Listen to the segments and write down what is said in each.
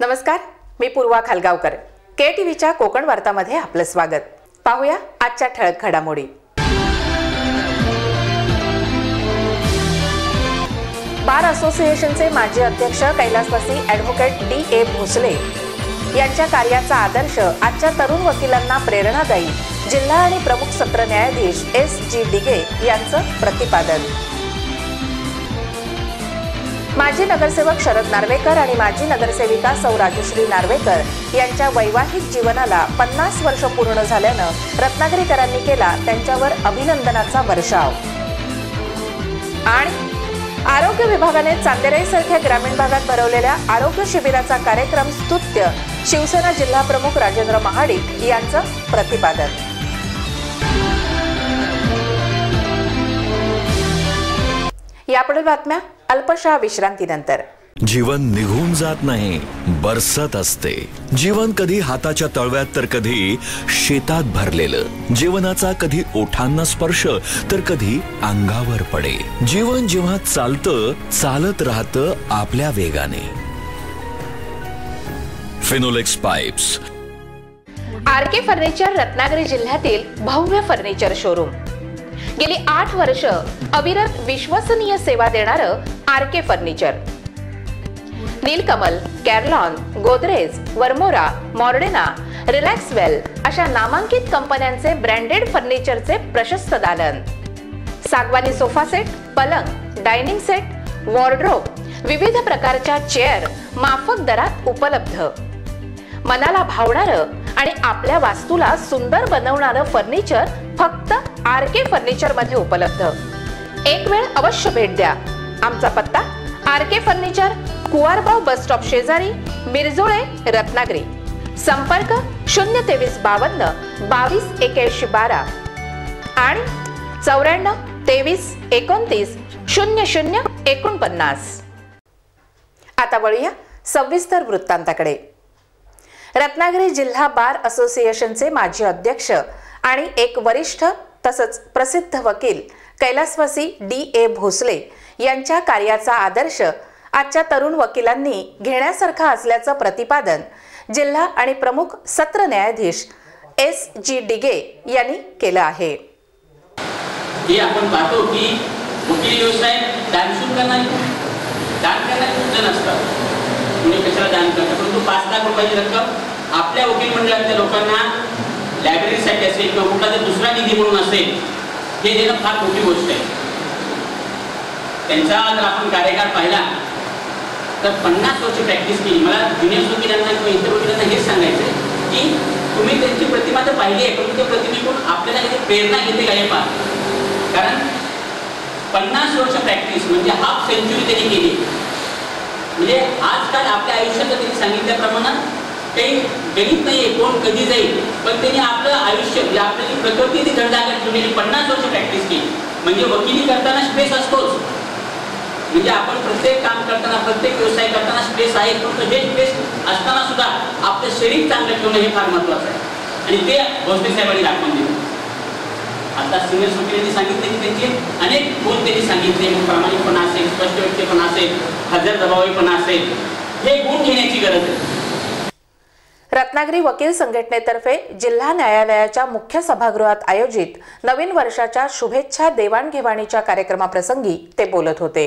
नमस्कार, मी पूर्वा खालगावकर. KTVच्या कोकण वार्तामध्ये आपलं स्वागत. पाहूया आजच्या ठळक घडामोडी. बार असोसिएशनचे माजी अध्यक्ष कैलासवासी ॲडव्होकेट D.A. भोसले यांच्या कार्याचा आदर्श आजच्या तरुण वकिलांना प्रेरणादायी, जिल्हा आणि प्रमुख सत्र न्यायाधीश S.G. डिगे यांचं प्रतिपादन. माजी नगरसेवक शरद नार्वेकर आणि माजी नगरसेविका सौ राजश्री नार्वेकर यांच्या वैवाहिक जीवनाला 50 वर्ष पूर्ण झाल्यानं रत्नागिरीकरांनी केला त्यांच्यावर अभिनंदनाचा वर्षाव. आणि आरोग्य विभागाने चांदेराईसारख्या ग्रामीण भागात भरवलेल्या आरोग्य शिबिराचा कार्यक्रम स्तुत्य, शिवसेना जिल्हा प्रमुख राजेंद्र महाडिक यांचं प्रतिपादन. यापुढील बातम्या अल्पशा विश्रांतीनंतर. जीवन निघून जात नाही, बरसत असते. जीवन कधी हाताच्या तळव्यात तर कधी शेतात भरलेलं. जीवनाचा कधी ओठांना स्पर्श तर कधी अंगावर पडे. जीवन जेव्हा चालतं, चालत राहतं आपल्या वेगाने. Finolex pipes. RK furniture Ratnagiri जिल्ह्यातील भव्य फर्निचर शोरूम. गेली 8 वर्ष अविरत विश्वसनीय सेवा देणारं RK फर्निचर. नीलकमल, कॅरलॉन, गोदरेज, वर्मोरा, मॉर्डेना, रिलॅक्सवेल अशा नामांकित कंपन्यांचे ब्रँडेड फर्निचरचे प्रशस्त दालन. सागवानी सोफा सेट, पलंग, डायनिंग सेट, वॉर्डरोब, विविध प्रकारच्या चेअर माफक दरात उपलब्ध. मनाला भावणारं आणि आपल्या वास्तूला सुंदर बनवणारं फर्निचर फक्त RK फर्निचर मध्ये उपलब्ध. एक वेळ अवश्य भेट द्या. आमचा पत्ता RK furniture, Kuwarbav bus stop शेजारी, मिरजोळे, रत्नागिरी. संपर्क 02352 22 81 12 आणि 94 23 29 00 49. आता वळूया सविस्तर वृत्तांताकडे. रत्नागिरी जिल्हा बार असोसिएशनचे माजी अध्यक्ष आणि एक वरिष्ठ तसंच प्रसिद्ध वकील कैलासवासी D.A. भोसले यांच्या कार्याचा आदर्श आजच्या तरुण वकिलांनी घेण्यासारखा असल्याचं प्रतिपादन जिल्हा आणि प्रमुख सत्र न्यायाधीश S.G. डिगे यांनी केलं आहे. हे आपण पाहतो की वकील व्यवसाय दानशूर करणारे दान करणारे खूप जण असतात. कुणी कशाला दान करतात, परंतु 5 लाख रुपयाची रक्कम आपल्या वकील मंडळातल्या लोकांना लायब्ररीसाठी असेल किंवा कुठला दुसरा निधी म्हणून असेल हे देणं फार मोठी गोष्ट आहे. त्यांचा जर आपण कार्यकाळ पाहिला तर 50 वर्ष प्रॅक्टिस केली. मला ज्युनियर वकिलांना किंवा इतर वकिलांना हेच सांगायचं की तुम्ही त्यांची प्रतिमा तर पाहिली आहे, पण त्या प्रतिमेतून आपल्याला काही प्रेरणा घेते काय पहा. कारण 50 वर्ष प्रॅक्टिस म्हणजे हाफ सेंचुरी त्यांनी केली. म्हणजे आजकाल आपल्या आयुष्यात त्यांनी सांगितल्याप्रमाणे काही गणित नाहीये कोण कधी जाईल, पण त्यांनी आपलं आयुष्य म्हणजे आपली प्रकृती ती धडधाकट ठेवलेली 50 वर्ष प्रॅक्टिस केली. म्हणजे वकिली करताना स्ट्रेस असतोच. म्हणजे आपण प्रत्येक काम करताना प्रत्येक व्यवसाय करताना स्ट्रेस आहे, पण हे स्ट्रेस असताना सुद्धा आपलं शरीर चांगलं ठेवणं हे फार महत्वाचं आहे. आणि ते भोसले साहेबांनी दाखवून दिलं. आता सिनियर वकिलांनी सांगितले की त्यांचे अनेक गुण त्यांनी सांगितले. प्रामाणिकपणा असेल, स्पष्ट व्यक्तीपणा असेल, हजरजबाबीपणा असेल, हे गुण घेण्याची गरज आहे. रत्नागिरी वकील संघटनेतर्फे जिल्हा न्यायालयाच्या मुख्य सभागृहात आयोजित नवीन वर्षाच्या शुभेच्छा देवाणघेवाणीच्या कार्यक्रमाप्रसंगी ते बोलत होते.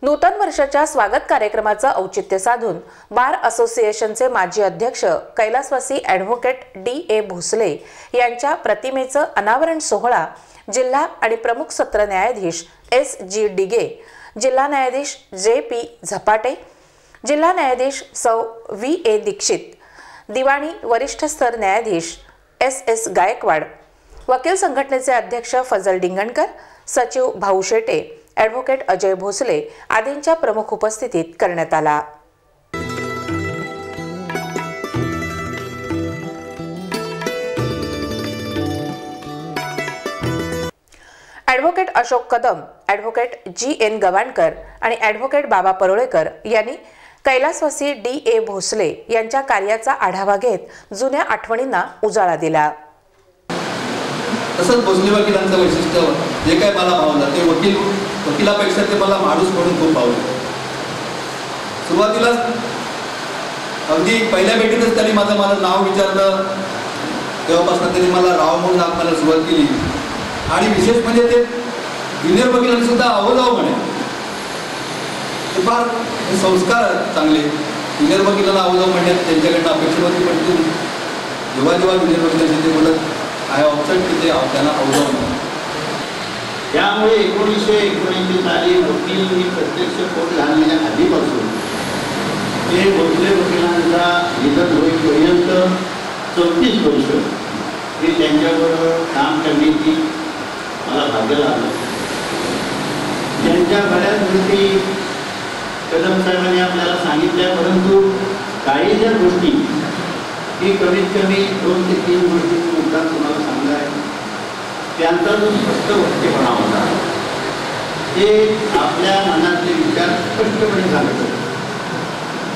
नूतन वर्षाच्या स्वागत कार्यक्रमाचं औचित्य साधून बार असोसिएशनचे माजी अध्यक्ष कैलासवासी ॲडव्होकेट D.A. भोसले यांच्या प्रतिमेचं अनावरण सोहळा जिल्हा आणि प्रमुख सत्र न्यायाधीश S.G. डिगे, जिल्हा न्यायाधीश J.P. झपाटे, जिल्हा न्यायाधीश सौ V.A. दीक्षित, दिवाणी वरिष्ठ स्तर न्यायाधीश S.S. गायकवाड, वकील संघटनेचे अध्यक्ष फजल डिंगणकर, सचिव भाऊ शेटे, ॲडव्होकेट अजय भोसले आदींच्या प्रमुख उपस्थितीत करण्यात आला. Advocate Ashok Kadam, advocate G.N. Gawankar आणि ॲडव्होकेट बाबा परोळेकर यांनी कैलासवासी D.A. भोसले यांच्या कार्याचा आढावा घेत जुन्या आठवणींना उजाळा दिला. तसंच भोसले वकिलांचं वैशिष्ट्य जे काय मला भावलं ते वकिलापेक्षा ते मला माणूस म्हणून खूप भावलं. सुरुवातीला अगदी पहिल्या भेटीतच त्यांनी माझं नाव विचारलं, तेव्हापासून त्यांनी मला राव म्हणून हाक मारायला सुरुवात केली. आणि विशेष म्हणजे ते ज्युनियर वकिलांनी सुद्धा अहो म्हणे. ते फार संस्कार चांगले. ज्युनियर वकिलांना अहो म्हणण्यात त्यांच्याकडनं अपेक्षा होती, पण तू जेव्हा ज्युनियर वकिलांचे ते बोलत आय ऑब्झर्व की ते त्यांना अहो म्हणतात. त्यामुळे 1979 साली वकील मी प्रत्यक्ष कोर्ट घालण्याच्या आधीपासून ते वकिलांचा निधन होईपर्यंत 34 वर्ष मी त्यांच्याबरोबर काम करण्याची मला भाग्य लागलं. त्यांच्या बऱ्याच गोष्टी कदम साहेबांनी आपल्याला सांगितल्या, परंतु काही ज्या गोष्टी की कमीत कमी 2 ते 3 गोष्टी मुद्दा तुम्हाला सांगणार आहे. त्यांचा जो स्पष्ट वक्तेपणा होता ते आपल्या मनातले विचार स्पष्टपणे सांगत होते.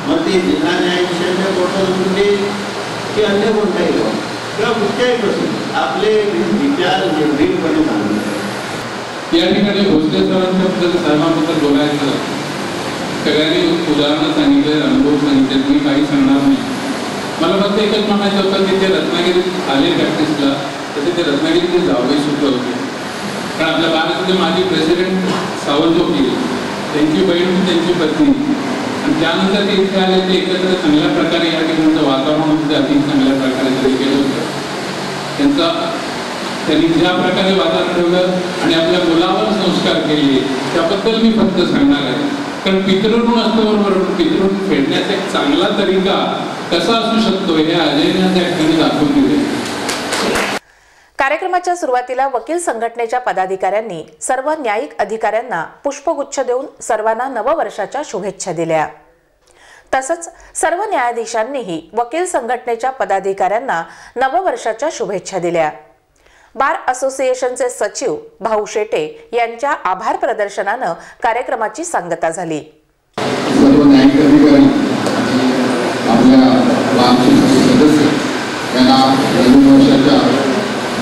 मग ते जिल्हा न्यायाधीशांच्या कोर्टात होते की अन्य कोणत्याही किंवा कुठच्याही प्रश्न आपले विचार निर्भीडपणे सांगत. या ठिकाणी भोसले सरांच्या साहेबांबद्दल बोलायचं, सगळ्यांनी उदाहरणं सांगितले, अनुभव सांगितले, मी काही सांगणार नाही. मला फक्त एकच म्हणायचं होतं की ते रत्नागिरीत आले प्रॅक्टिसला, तसे ते रत्नागिरीचे जावई सुद्धा होते. कारण आपल्या भारताचे माजी प्रेसिडेंट सावंत वकील, त्यांची बहीण त्यांची पत्नी, आणि त्यानंतर ते इथे आले. ते एकत्र चांगल्या प्रकारे या ठिकाणचं वातावरण सुद्धा अति चांगल्या प्रकारे त्यांनी केलं होतं. त्यांनी ज्या प्रकारे वातावरण ठेवलं आणि आपल्या मुलावर संस्कार केले त्याबद्दल मी फक्त सांगणार आहे. कारण पितृऋण असतं बरोबर, पितृऋण फेडण्याचा एक चांगला तरीका कसा असू शकतो हे अजयने त्या ठिकाणी दाखवून दिले. कार्यक्रमाच्या सुरुवातीला वकील संघटनेच्या पदाधिकाऱ्यांनी सर्व न्यायिक अधिकाऱ्यांना पुष्पगुच्छ देऊन सर्वांना नववर्षाच्या शुभेच्छा दिल्या. तसंच सर्व न्यायाधीशांनीही वकील संघटनेच्या पदाधिकाऱ्यांना नववर्षाच्या शुभेच्छा दिल्या. बार असोसिएशनचे सचिव भाऊ शेटे यांच्या आभार प्रदर्शनानं कार्यक्रमाची सांगता झाली. सर्व न्यायिक अधिकारी आपल्या बारचे सदस्य यांना नवीन वर्षाच्या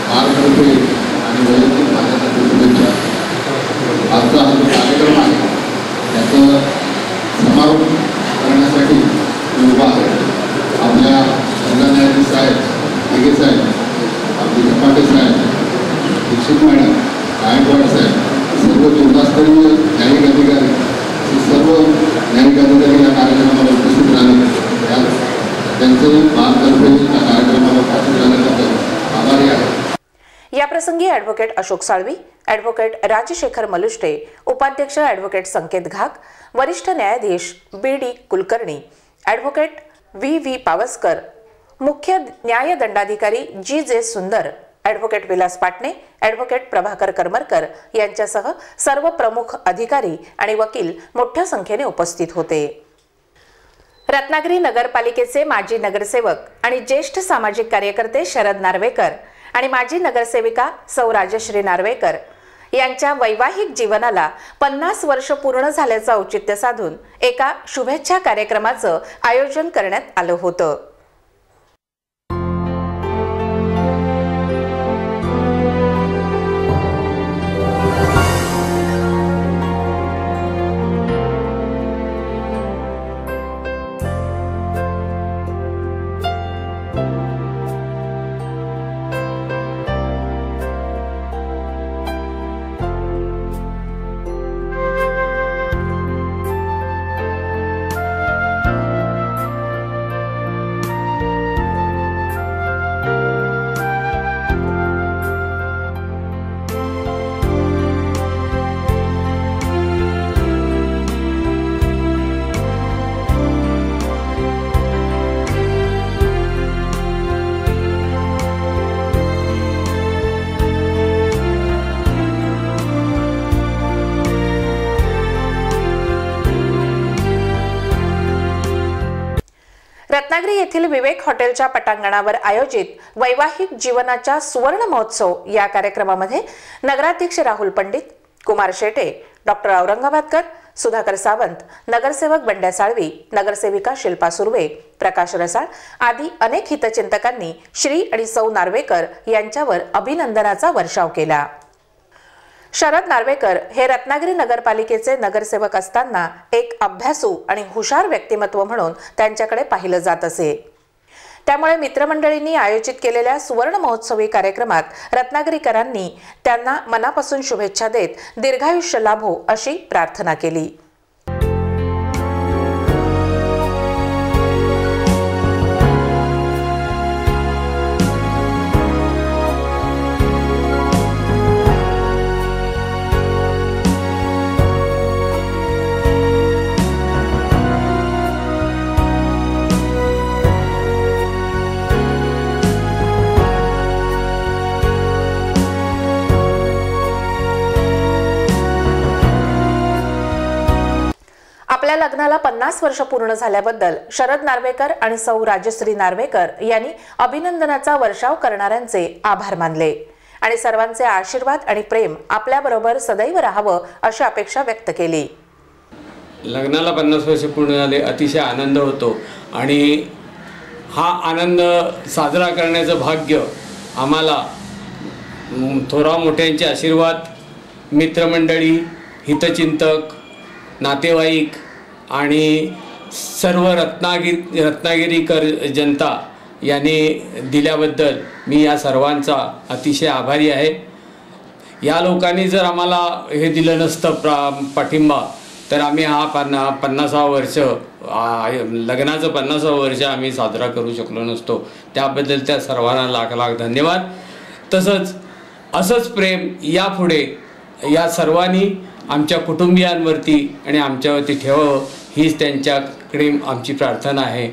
बारतर्फे आणि वैयक्तिक माझ्यासाठी शुभेच्छा. आजचा हा जो कार्यक्रम आहे त्याचं समारोप करण्यासाठी मी उभा आहे. आपल्या जिल्हा न्यायाधीश साहेब, दिघे साहेब, आपले झपाटे साहेब, दीक्षित मॅडम, गायकवाड साहेब, सर्व जिल्हास्तरीय न्यायिक अधिकारी, सर्व न्यायिक अधिकारी या कार्यक्रमाला उपस्थित राहिले. त्यांचे बारतर्फे या कार्यक्रमाला उपस्थित झाल्याबद्दल आभारी आहे. याप्रसंगी ॲडव्होकेट अशोक साळवी, ॲडव्होकेट राजशेखर मलुष्टे, उपाध्यक्ष ॲडव्होकेट संकेत घाग, वरिष्ठ न्यायाधीश BD. Kulkarni, advocate V Pawaskar, मुख्य न्याय दंडाधिकारी जी.जे. सुंदर, ॲडव्होकेट विलास पाटणे, ॲडव्होकेट प्रभाकर करमरकर यांच्यासह सर्व प्रमुख अधिकारी आणि वकील मोठ्या संख्येने उपस्थित होते. रत्नागिरी नगरपालिकेचे माजी नगरसेवक आणि ज्येष्ठ सामाजिक कार्यकर्ते शरद नार्वेकर आणि माजी नगरसेविका सौ राजश्री नार्वेकर यांच्या वैवाहिक जीवनाला 50 वर्ष पूर्ण झाल्याचं औचित्य साधून एका शुभेच्छा कार्यक्रमाचं आयोजन करण्यात आलं होतं. रत्नागिरी येथील विवेक हॉटेलच्या पटांगणावर आयोजित वैवाहिक जीवनाच्या सुवर्ण महोत्सव या कार्यक्रमामध्ये नगराध्यक्ष राहुल पंडित, कुमार शेटे, डॉक्टर औरंगाबादकर, सुधाकर सावंत, नगरसेवक बंड्या साळवी, नगरसेविका शिल्पा सुर्वे, प्रकाश रसाळ आदी अनेक हितचिंतकांनी श्री आणि सौ नार्वेकर यांच्यावर अभिनंदनाचा वर्षाव केला. शरद नार्वेकर हे रत्नागिरी नगरपालिकेचे नगरसेवक असताना एक अभ्यासू आणि हुशार व्यक्तिमत्व म्हणून त्यांच्याकडे पाहिलं जात असे. त्यामुळे मित्रमंडळींनी आयोजित केलेल्या सुवर्ण महोत्सवी कार्यक्रमात रत्नागिरीकरांनी त्यांना मनापासून शुभेच्छा देत दीर्घायुष्य लाभो अशी प्रार्थना केली. आपल्या लग्नाला 50 वर्ष पूर्ण झाल्याबद्दल शरद नार्वेकर आणि सौ राजश्री नार्वेकर यांनी अभिनंदनाचा वर्षाव करणाऱ्यांचे आभार मानले आणि सर्वांचे आशीर्वाद आणि प्रेम आपल्याबरोबर सदैव राहावं अशी अपेक्षा व्यक्त केली. लग्नाला 50 वर्ष पूर्ण झाले, अतिशय आनंद होतो आणि हा आनंद साजरा करण्याचं भाग्य आम्हाला थोरा मोठ्यांचे आशीर्वाद, मित्रमंडळी, हितचिंतक, नातेवाईक आणि सर्व रत्नागिरीकर जनता यांनी दिल्याबद्दल मी या सर्वांचा अतिशय आभारी आहे. या लोकांनी जर आम्हाला हे दिलं नसतं पाठिंबा तर आम्ही हा 50वा वर्ष लग्नाचं 50वा वर्ष आम्ही साजरा करू शकलो नसतो. त्याबद्दल त्या सर्वांना लाख लाख धन्यवाद. तसंच असंच प्रेम यापुढे या सर्वांनी आमच्या कुटुंबियांवरती आणि आमच्यावरती ठेवावं हीच त्यांच्याकडे आमची प्रार्थना आहे.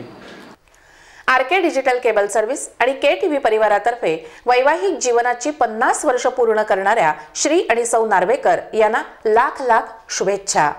आरके डिजिटल केबल सर्व्हिस आणि KTV परिवारातर्फे वैवाहिक जीवनाची 50 वर्ष पूर्ण करणाऱ्या श्री आणि सौ नार्वेकर यांना लाख लाख शुभेच्छा.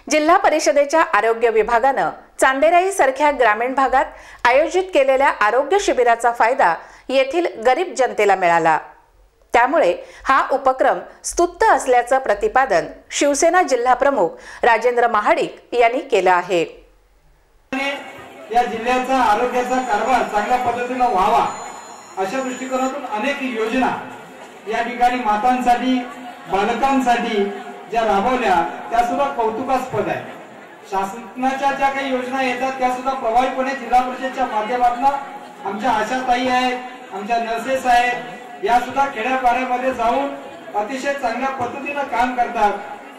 जिल्हा परिषदेच्या आरोग्य विभागानं चांदेराई सारख्या ग्रामीण भागात आयोजित केलेल्या आरोग्य शिबिराचा फायदा येथील गरीब जनतेला मिळाला. त्यामुळे हा उपक्रम स्तुत्य असल्याचं प्रतिपादन शिवसेना जिल्हा प्रमुख राजेंद्र महाडिक यांनी केलं आहे. या जिल्ह्याचा आरोग्याचा कारभार चांगल्या पद्धतीने व्हावा अशा दृष्टिकोनातून अनेक योजना या ठिकाणी मातांसाठी, बालकांसाठी ज्या राबवल्या त्या सुद्धा कौतुकास्पद आहे. शासनाच्या ज्या काही योजना येतात त्या सुद्धा प्रभावीपणे जिल्हा परिषदेच्या माध्यमातून आमच्या आशाताई आहेत, आमच्या नर्सेस आहेत, या सुद्धा खेड्यापाड्यामध्ये जाऊन अतिशय चांगल्या पद्धतीने काम करतात.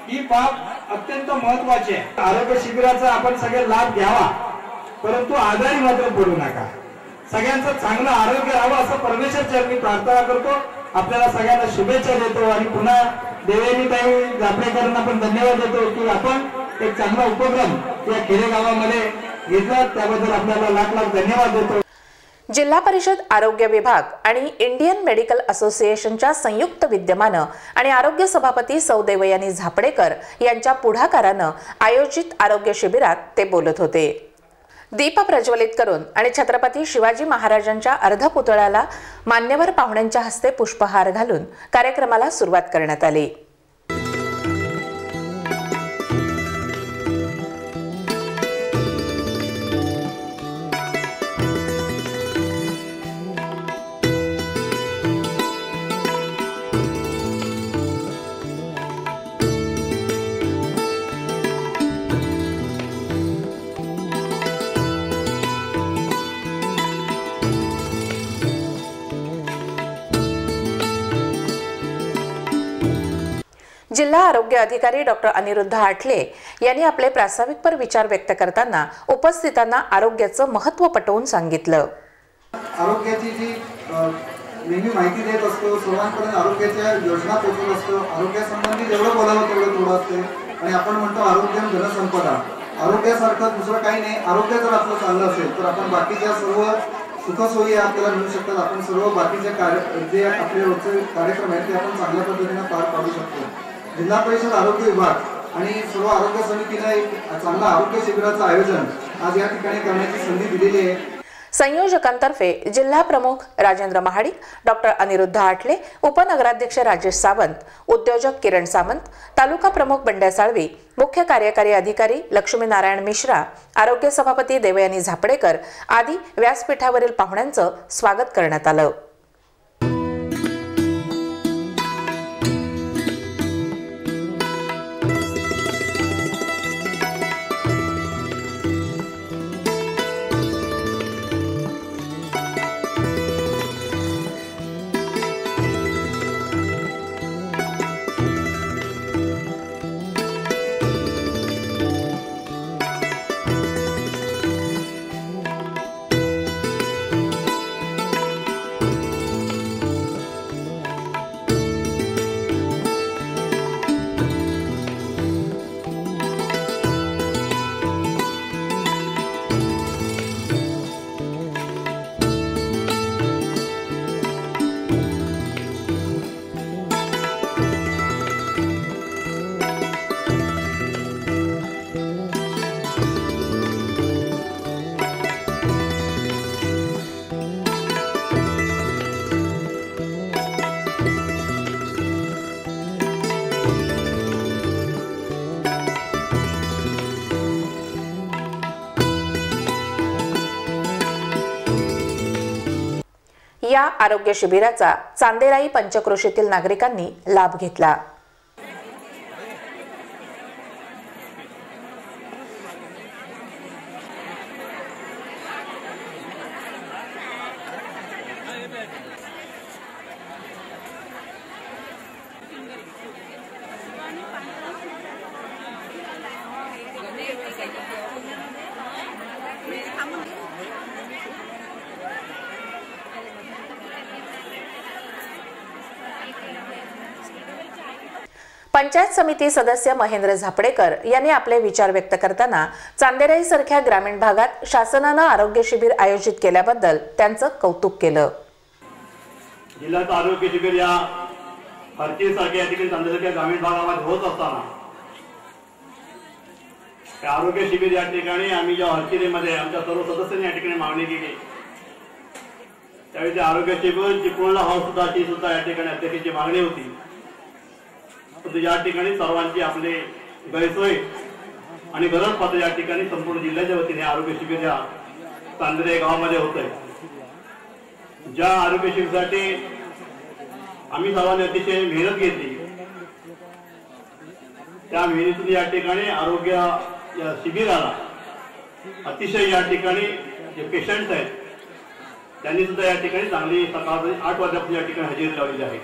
ही बाब अत्यंत महत्त्वाची आहे. आरोग्य शिबिराचा आपण सगळे लाभ घ्यावा, परंतु आजारी मात्र पडू नका. सगळ्यांचं चांगलं आरोग्य राहावं असं परमेश्वर चरणी प्रार्थना करतो. आपल्याला सगळ्यांना शुभेच्छा देतो आणि पुन्हा देवेनीताई जापळेकरांना पण धन्यवाद देतो की आपण एक चांगला उपक्रम या खेडेगावामध्ये घेतला, त्याबद्दल आपल्याला लाख लाख धन्यवाद देतो. जिल्हा परिषद आरोग्य विभाग आणि इंडियन मेडिकल असोसिएशनच्या संयुक्त विद्यमानं आणि आरोग्य सभापती सौ देवयानी झापडेकर यांच्या पुढाकारानं आयोजित आरोग्य शिबिरात ते बोलत होते. दीप प्रज्वलित करून आणि छत्रपती शिवाजी महाराजांच्या अर्धपुतळ्याला मान्यवर पाहुण्यांच्या हस्ते पुष्पहार घालून कार्यक्रमाला सुरुवात करण्यात आली. जिल्हा आरोग्य अधिकारी डॉक्टर अनिरुद्ध आठले यांनी आपले प्रास्ताविकपर विचार व्यक्त करताना उपस्थितांना आरोग्याचं महत्त्व पटवून सांगितलं. आरोग्याची जी नेहमी माहिती देत असतो, सर्वांपर्यंत आरोग्याच्या योजना पोहोचवत असतो. आरोग्यासंबंधी जेवढं बोलावं तेवढं थोडं असते आणि आपण म्हणतो आरोग्य धनसंपदा. आरोग्यासारखं दुसरं काही नाही. आरोग्य जर आपलं चाललं असेल तर आपण बाकीच्या सर्व सुखसोयी आपल्याला मिळू शकतात. आपण सर्व बाकीचे जे आपले रोजचे कार्यक्रम आहेत ते आपण चांगल्या पद्धतीने पार पाडू शकतो. जिल्हा परिषद आरोग्य विभाग आणि सर्व आरोग्य समितीला एक चांगला आरोग्य शिबिराचं आयोजन आज या ठिकाणी करण्याची संधी दिलेली आहे. संयोजकांतर्फे जिल्हा प्रमुख राजेंद्र महाडिक, डॉक्टर अनिरुद्ध आठले, उपनगराध्यक्ष राजेश सावंत, उद्योजक किरण सामंत, तालुका प्रमुख बंड्या साळवी, मुख्य कार्यकारी अधिकारी लक्ष्मीनारायण मिश्रा, आरोग्य सभापती देवयानी झापडेकर आदी व्यासपीठावरील पाहुण्यांचं स्वागत करण्यात आलं. या आरोग्य शिबिराचा चांदेराई पंचक्रोशीतील नागरिकांनी लाभ घेतला. पंचायत समिती सदस्य महेंद्र झापडेकर यांनी आपले विचार व्यक्त करताना चांदेराई सारख्या ग्रामीण भागात शासनाने आरोग्य शिबिर आयोजित केल्याबद्दल त्यांचं कौतुक केलं. जिल्ह्यात आरोग्य शिबिर या हरतीसारख्या या ठिकाणी चांदेराईच्या ग्रामीण भागामध्ये होत असताना त्या आरोग्य शिबिर या ठिकाणी आम्ही जेव्हा हरतीमध्ये आमच्या सर्व सदस्यांनी या ठिकाणी मागणी केली त्यावेळी ते आरोग्य शिबिर जी पूर्ण सुद्धा ती सुद्धा या ठिकाणी अध्यक्षाची मागणी होती. परंतु या ठिकाणी सर्वांची आपले गैरसोय आणि गरज पाहता या ठिकाणी संपूर्ण जिल्ह्याच्या वतीने आरोग्य शिबिर या चांदेराई गावामध्ये होत आहे. ज्या आरोग्य शिबिरासाठी आम्ही सर्वांनी अतिशय मेहनत घेतली त्या मेहनतीतून या ठिकाणी आरोग्य शिबिराला अतिशय या ठिकाणी जे पेशंट आहेत त्यांनी सुद्धा या ठिकाणी चांगली सकाळ 8 वाजल्यापासून या ठिकाणी हजेरी लावलेली आहे.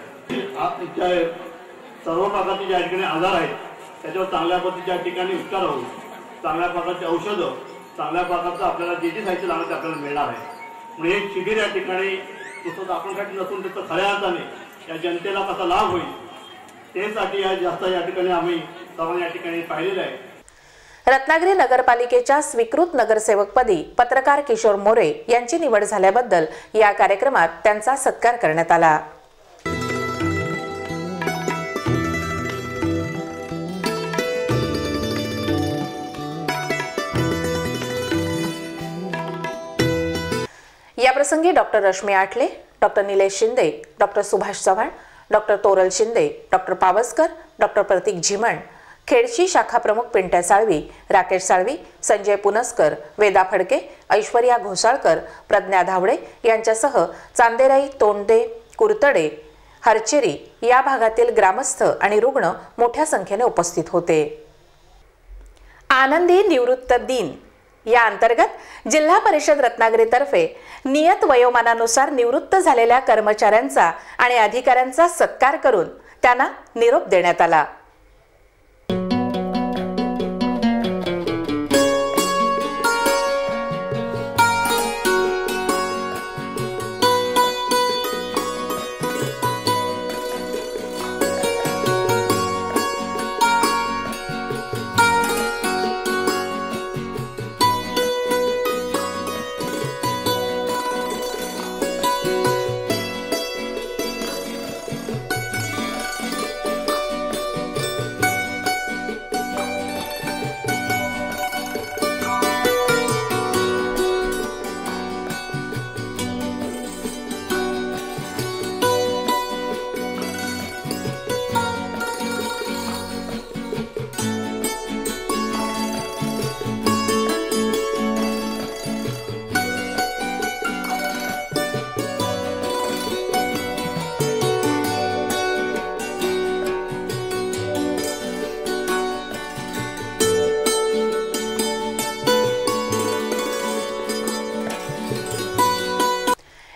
सर्व प्रकारचे ज्या ठिकाणी आजार आहेत त्याच्यावर चांगल्या पद्धतीच्या ठिकाणी उपचार होऊन चांगल्या प्रकारचे औषधं चांगल्या प्रकारचं आपल्याला जे जे साहित्य लागतं आपल्याला मिळणार आहे. म्हणून हे शिबिर या ठिकाणी नुसतं आपल्यासाठी नसून त्याचं खऱ्या अर्थाने या जनतेला कसा लाभ होईल त्यासाठी जास्त या ठिकाणी आम्ही सर्वांनी या ठिकाणी पाहिलेलं आहे. रत्नागिरी नगरपालिकेच्या स्वीकृत नगरसेवकपदी पत्रकार किशोर मोरे यांची निवड झाल्याबद्दल या कार्यक्रमात त्यांचा सत्कार करण्यात आला. याप्रसंगी doctor Rashmi Athale, doctor Nilesh Shinde, doctor Subhash Chavan, doctor Toral Shinde, doctor Pawaskar, doctor Pratik Ziman, खेडची शाखा प्रमुख पिंट्या साळवी, राकेश साळवी, संजय पुनस्कर, वेदा फडके, ऐश्वर्या घोसाळकर, प्रज्ञा धावडे यांच्यासह चांदेराई, तोंडे, कुरतडे, हरचेरी या भागातील ग्रामस्थ आणि रुग्ण मोठ्या संख्येने उपस्थित होते. आनंदी निवृत्त दिन या अंतर्गत जिल्हा परिषद रत्नागिरीतर्फे नियत वयोमानानुसार निवृत्त झालेल्या कर्मचाऱ्यांचा आणि अधिकाऱ्यांचा सत्कार करून त्यांना निरोप देण्यात आला.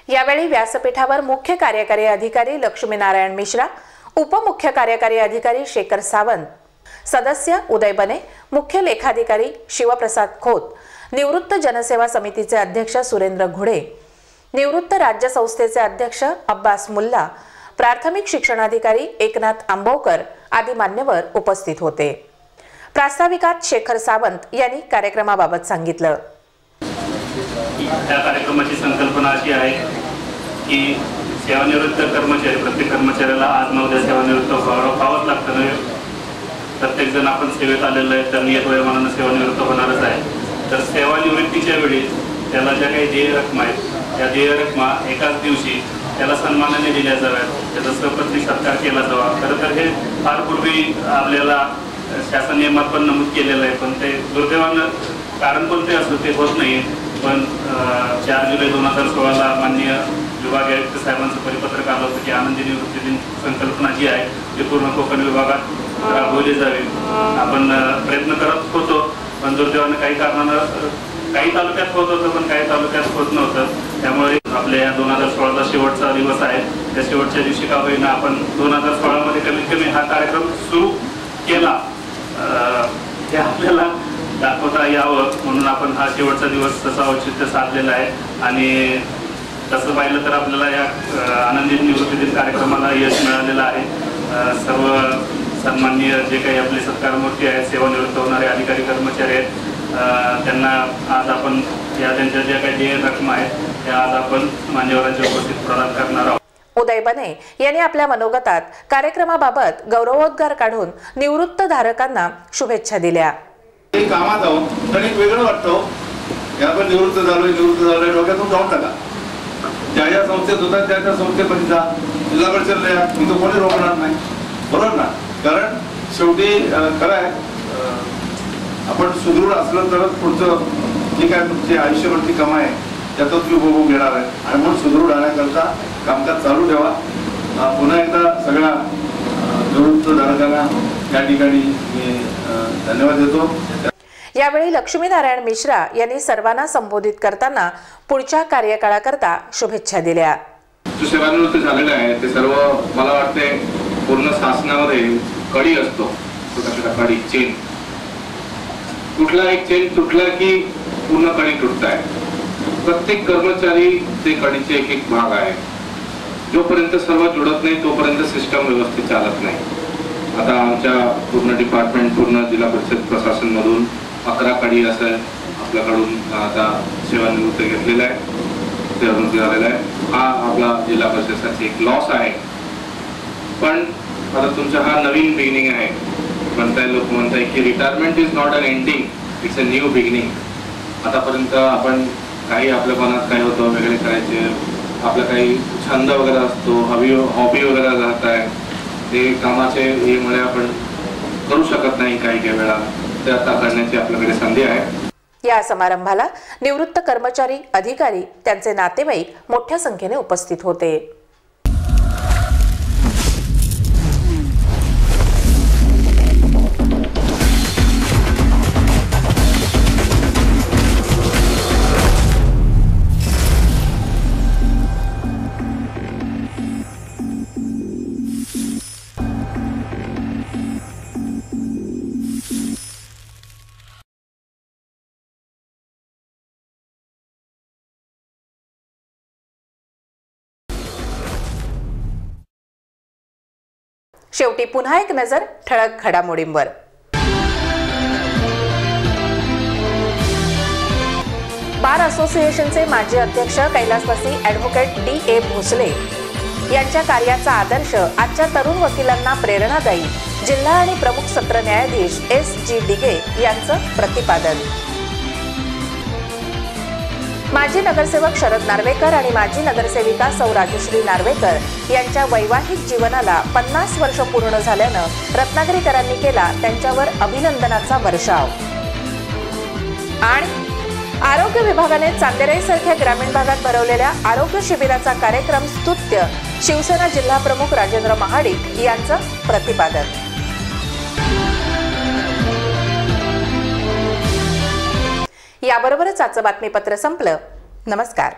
यावेळी व्यासपीठावर मुख्य कार्यकारी अधिकारी लक्ष्मीनारायण मिश्रा, उपमुख्य कार्यकारी अधिकारी शेखर सावंत, सदस्य उदय बने, मुख्य लेखाधिकारी शिवप्रसाद खोत, निवृत्त जनसेवा समितीचे अध्यक्ष सुरेंद्र घुडे, निवृत्त राज्य संस्थेचे अध्यक्ष अब्बास मुल्ला, प्राथमिक शिक्षणाधिकारी एकनाथ आंबवकर आदी मान्यवर उपस्थित होते. प्रास्ताविकात शेखर सावंत यांनी कार्यक्रमाबाबत सांगितलं. या कार्यक्रमाची संकल्पना अशी आहे की सेवानिवृत्त कर्मचारी, प्रत्येक कर्मचाऱ्याला आज न उद्या सेवानिवृत्त व्हावंच लागतं. प्रत्येक जण आपण सेवेत आलेलं आहे तर नियत वयोमानानं सेवानिवृत्त होणारच आहे. तर सेवानिवृत्तीच्या वेळी त्याला ज्या काही देय रक्कम आहेत त्या देय रक्कमा एकाच दिवशी त्याला सन्मानाने दिल्या जाव्यात, त्याचा सपत्नीक सत्कार केला जावा. खरं तर हे फार पूर्वी आपल्याला शासन नियमात पण नमूद केलेलं आहे, पण ते दुर्दैवानं कारण कोणते असो ते होत नाही. पण 4 जुलै 2016ला माननीय विभागीय आयुक्त साहेबांचं परिपत्रक आलं होतं की आनंदी निवृत्ती दिन संकल्पना जी आहे ती पूर्ण कोकण विभागात राबवली जावी. आपण प्रयत्न करत होतो, पण दुर्दैवानं काही कारणानं काही तालुक्यात होत होतं पण काही तालुक्यात होत नव्हतं. त्यामुळे आपल्या या 2016चा शेवटचा दिवस आहे. त्या शेवटच्या दिवशी का होईना आपण 2016मध्ये कमीत कमी हा कार्यक्रम सुरू केला, हे आपल्याला दाखवता यावं म्हणून आपण हा शेवटचा दिवस तसा औचित्य साधलेला आहे. आणि तसं पाहिलं तर आपल्याला या आनंदी निवृत्ती दिन कार्यक्रमाला यश मिळालेलं आहे. सर्व सन्माननीय जे काही आपले सत्कारमूर्ती आहेत, सेवानिवृत्त होणारे अधिकारी कर्मचारी आहेत, त्यांना आज आपण या त्यांच्या ज्या काही देय रक्कम आहेत त्या आज आपण मान्यवरांच्या उपस्थित प्रदान करणार आहोत. उदय बने यांनी आपल्या मनोगतात कार्यक्रमाबाबत गौरवोद्गार काढून निवृत्त धारकांना शुभेच्छा दिल्या. कामात आहोत तर एक वेगळं वाटतं की आपण निवृत्त झालोय डोक्यातून जाऊन टाका. ज्या ज्या संस्थेत होतात त्या त्या संस्थेमध्ये जा, जिल्हा परिषदला या, मी तो कोणी रोखणार नाही, बरोबर ना. कारण शेवटी खरं आहे आपण सुदृढ असलं तरच पुढचं जे काय तुमची आयुष्यभरची कमाई आहे त्याचं तुम्ही उपभोग घेणार आहे. आणि म्हणून सुदृढ राहण्याकरता कामकाज चालू ठेवा. पुन्हा एकदा सगळ्या निवृत्त धारकांना या ठिकाणी मी धन्यवाद देतो. यावेळी लक्ष्मीनारायण मिश्रा यांनी सर्वांना संबोधित करताना पुढच्या कार्यकाळाकरता शुभेच्छा दिल्या. जो सेवानिवृत्त झालेला आहे ते सर्व मला वाटते पूर्ण शासनामध्ये कडी असतो, छोटा कडी चेन. कुठला एक चेन तुटला की पूर्ण कडी तुटत आहे. प्रत्येक कर्मचारी ते कडीचे एक एक भाग आहे. जोपर्यंत सर्व जुळत नाही तोपर्यंत सिस्टम व्यवस्थित चालत नाही. आता आमच्या पूर्ण डिपार्टमेंट, पूर्ण जिल्हा परिषद प्रशासन मधून 11 कडी असं आपल्याकडून आता सेवानिवृत्त घेतलेला आहे, सेवानिवृत्त झालेला आहे. हा आपला जिल्हा परिषदेसाठी एक लॉस आहे. पण आता तुमचा हा नवीन बिगिनिंग आहे. म्हणताय लोक म्हणताय की retirement is not an ending, it's a new beginning. आतापर्यंत आपण काही आपल्या मनात काय होतं वेगळे करायचे, आपला काही छंद वगैरे असतो, हॉबी वगैरे राहत आहे, ते कामाचे हेमुळे आपण करू शकत नाही काही काही वेळा, ते आता करण्याची आपल्याकडे संधी आहे. या समारंभाला निवृत्त कर्मचारी, अधिकारी, त्यांचे नातेवाईक मोठ्या संख्येने उपस्थित होते. शेवटी पुन्हा एक नजर ठळक घडामोडींवर. बार असोसिएशनचे माजी अध्यक्ष कैलासवासी ॲडव्होकेट D.A. भोसले यांच्या कार्याचा आदर्श आजच्या तरुण वकिलांना प्रेरणादायी, जिल्हा आणि प्रमुख सत्र न्यायाधीश S.G. डिगे यांचं प्रतिपादन. माजी नगरसेवक शरद नार्वेकर आणि माजी नगरसेविका सौ राजश्री नार्वेकर यांच्या वैवाहिक जीवनाला 50 वर्ष पूर्ण झाल्यानं रत्नागिरीकरांनी केला त्यांच्यावर अभिनंदनाचा वर्षाव. आणि आरोग्य विभागाने चांदेराईसारख्या ग्रामीण भागात भरवलेल्या आरोग्य शिबिराचा कार्यक्रम स्तुत्य, शिवसेना जिल्हा प्रमुख राजेंद्र महाडिक यांचं प्रतिपादन. याबरोबरच आजचं बातमीपत्र संपलं. नमस्कार.